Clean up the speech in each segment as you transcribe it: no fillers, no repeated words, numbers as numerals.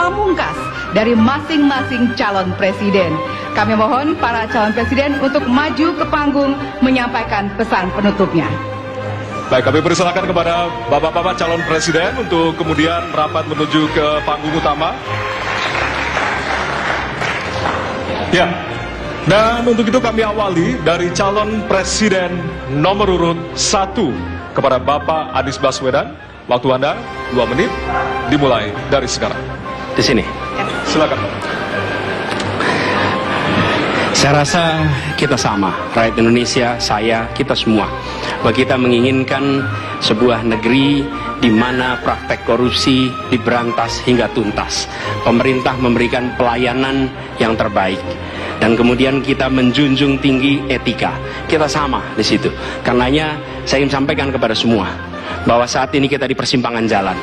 pamungkas dari masing-masing calon presiden. Kami mohon para calon presiden untuk maju ke panggung menyampaikan pesan penutupnya. Baik, kami persilakan kepada bapak-bapak calon presiden untuk kemudian rapat menuju ke panggung utama. Ya, dan untuk itu kami awali dari calon presiden nomor urut 1 kepada Bapak Anies Baswedan. Waktu Anda 2 menit, dimulai dari sekarang. Di sini. Silakan. Saya rasa kita sama, rakyat Indonesia, saya, kita semua, bahwa kita menginginkan sebuah negeri di mana praktek korupsi diberantas hingga tuntas. Pemerintah memberikan pelayanan yang terbaik. Dan kemudian kita menjunjung tinggi etika. Kita sama di situ. Karenanya saya ingin sampaikan kepada semua bahwa saat ini kita di persimpangan jalan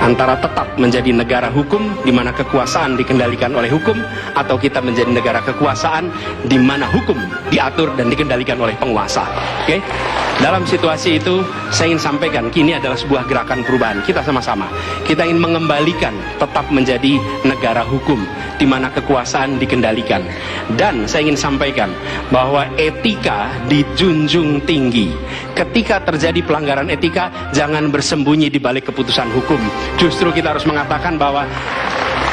antara tetap menjadi negara hukum di mana kekuasaan dikendalikan oleh hukum, atau kita menjadi negara kekuasaan di mana hukum diatur dan dikendalikan oleh penguasa. Oke? Dalam situasi itu saya ingin sampaikan kini adalah sebuah gerakan perubahan. Kita sama-sama kita ingin mengembalikan tetap menjadi negara hukum di mana kekuasaan dikendalikan. Dan saya ingin sampaikan bahwa etika dijunjung tinggi. Ketika terjadi pelanggaran etika, jangan bersembunyi di balik keputusan hukum. Justru kita harus mengatakan bahwa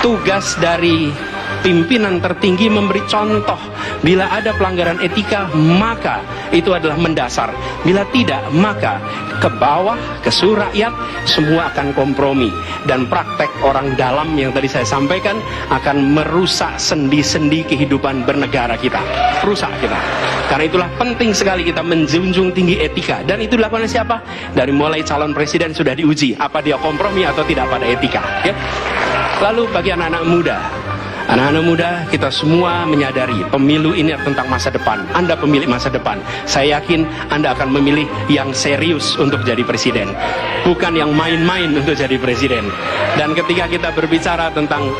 tugas dari pimpinan tertinggi memberi contoh. Bila ada pelanggaran etika, maka itu adalah mendasar. Bila tidak, maka ke bawah, ke seluruh rakyat, semua akan kompromi. Dan praktek orang dalam yang tadi saya sampaikan akan merusak sendi-sendi kehidupan bernegara kita. Rusak kita. Karena itulah penting sekali kita menjunjung tinggi etika. Dan itu dilakukan oleh siapa? Dari mulai calon presiden sudah diuji. Apa dia kompromi atau tidak pada etika. Ya? Lalu bagi anak-anak muda, anak-anak muda, kita semua menyadari pemilu ini tentang masa depan. Anda pemilik masa depan. Saya yakin Anda akan memilih yang serius untuk jadi presiden, bukan yang main-main untuk jadi presiden. Dan ketika kita berbicara tentang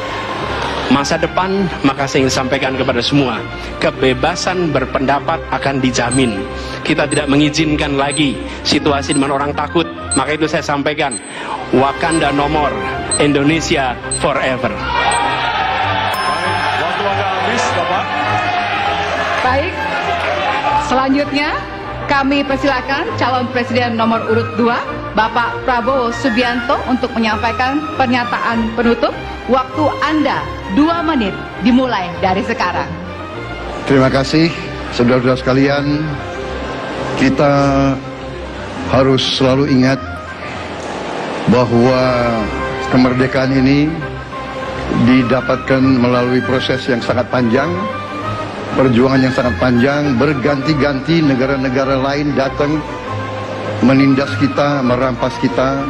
masa depan, maka saya ingin sampaikan kepada semua, kebebasan berpendapat akan dijamin. Kita tidak mengizinkan lagi situasi di mana orang takut. Maka itu saya sampaikan, Wakanda no more, Indonesia forever. Waktu Anda habis, Bapak. Baik, selanjutnya kami persilakan calon presiden nomor urut 2, Bapak Prabowo Subianto, untuk menyampaikan pernyataan penutup. Waktu Anda 2 menit, dimulai dari sekarang. Terima kasih, saudara-saudara sekalian. Kita harus selalu ingat bahwa kemerdekaan ini didapatkan melalui proses yang sangat panjang, perjuangan yang sangat panjang. Berganti-ganti negara-negara lain datang menindas kita, merampas kita.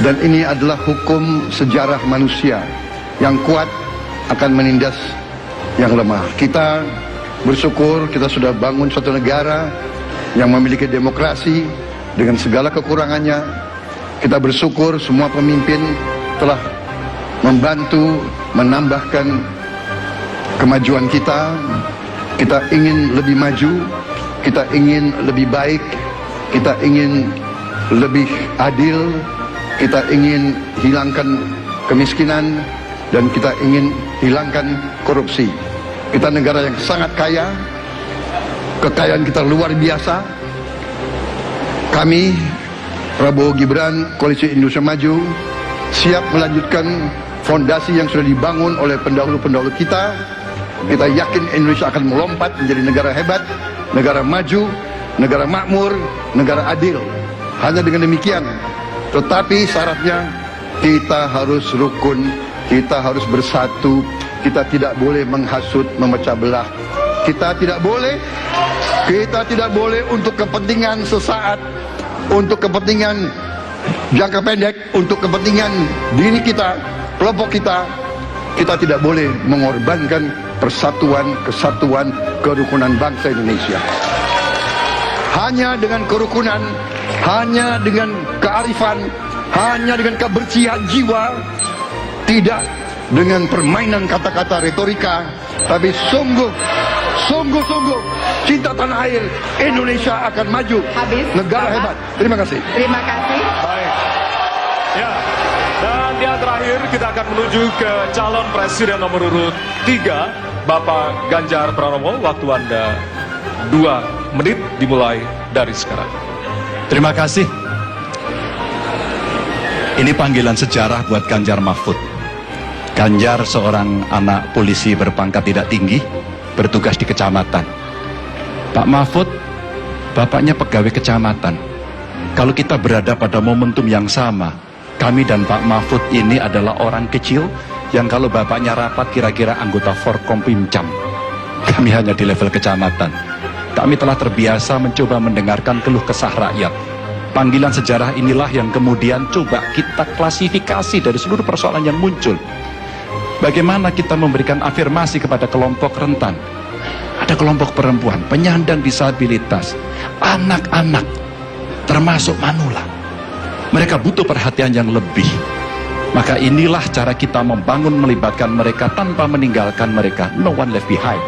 Dan ini adalah hukum sejarah manusia. Yang kuat akan menindas yang lemah. Kita bersyukur kita sudah bangun suatu negara yang memiliki demokrasi dengan segala kekurangannya. Kita bersyukur semua pemimpin telah membantu menambahkan kemajuan kita. Kita ingin lebih maju, kita ingin lebih baik, kita ingin lebih adil, kita ingin hilangkan kemiskinan, dan kita ingin hilangkan korupsi. Kita negara yang sangat kaya, kekayaan kita luar biasa. Kami, Prabowo Gibran, Koalisi Indonesia Maju, siap melanjutkan fondasi yang sudah dibangun oleh pendahulu-pendahulu kita. Kita yakin Indonesia akan melompat menjadi negara hebat, negara maju, negara makmur, negara adil. Hanya dengan demikian. Tetapi syaratnya kita harus rukun, kita harus bersatu, kita tidak boleh menghasut, memecah belah. Kita tidak boleh untuk kepentingan sesaat, untuk kepentingan jangka pendek, untuk kepentingan diri kita, kelompok kita. Kita tidak boleh mengorbankan persatuan, kesatuan, kerukunan bangsa Indonesia. Hanya dengan kerukunan, hanya dengan kearifan, hanya dengan kebersihan jiwa, tidak dengan permainan kata-kata retorika, tapi sungguh cinta tanah air, Indonesia akan maju. Habis, negara Bapak. hebat. Terima kasih. Terima kasih. Baik. Ya. Dan yang terakhir kita kita akan menuju ke calon presiden nomor urut 3, Bapak Ganjar Pranowo. Waktu Anda 2 menit dimulai dari sekarang. Terima kasih. Ini panggilan sejarah buat Ganjar Mahfud. Ganjar seorang anak polisi berpangkat tidak tinggi, bertugas di kecamatan. Pak Mahfud, bapaknya pegawai kecamatan. Kalau kita berada pada momentum yang sama, kami dan Pak Mahfud ini adalah orang kecil yang kalau bapaknya rapat kira-kira anggota Forkompimcam. Kami hanya di level kecamatan. Kami telah terbiasa mencoba mendengarkan keluh kesah rakyat. Panggilan sejarah inilah yang kemudian coba kita klasifikasi dari seluruh persoalan yang muncul. Bagaimana kita memberikan afirmasi kepada kelompok rentan. Ada kelompok perempuan, penyandang disabilitas, anak-anak, termasuk manula. Mereka butuh perhatian yang lebih. Maka inilah cara kita membangun melibatkan mereka tanpa meninggalkan mereka. No one left behind.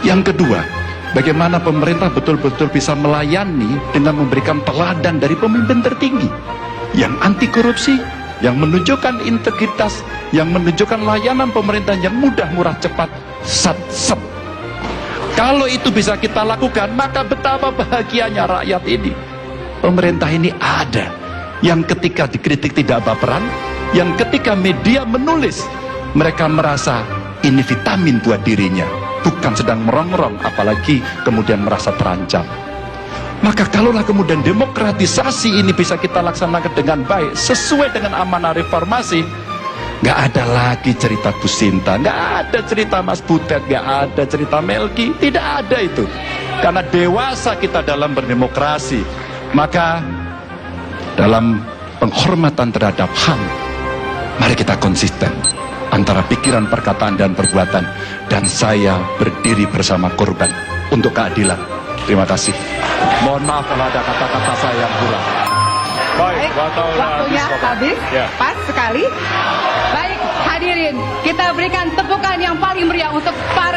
Yang kedua, bagaimana pemerintah betul-betul bisa melayani dengan memberikan teladan dari pemimpin tertinggi yang anti korupsi, yang menunjukkan integritas, yang menunjukkan layanan pemerintah yang mudah, murah, cepat, sat. Kalau itu bisa kita lakukan, maka betapa bahagianya rakyat ini. Pemerintah ini ada yang ketika dikritik tidak baperan, yang ketika media menulis, mereka merasa ini vitamin buat dirinya, bukan sedang merongrong, apalagi kemudian merasa terancam. Maka kalaulah kemudian demokratisasi ini bisa kita laksanakan dengan baik, sesuai dengan amanah reformasi, nggak ada lagi cerita Bu Sinta, nggak ada cerita Mas Butet, nggak ada cerita Melki, tidak ada itu. Karena dewasa kita dalam berdemokrasi. Maka dalam penghormatan terhadap HAM, mari kita konsisten antara pikiran, perkataan, dan perbuatan. Dan saya berdiri bersama korban untuk keadilan. Terima kasih. Mohon maaf kalau ada kata-kata saya yang kurang. Baik, Waktunya habis. Ya. Pas sekali. Baik, hadirin, kita berikan tepukan yang paling meriah untuk para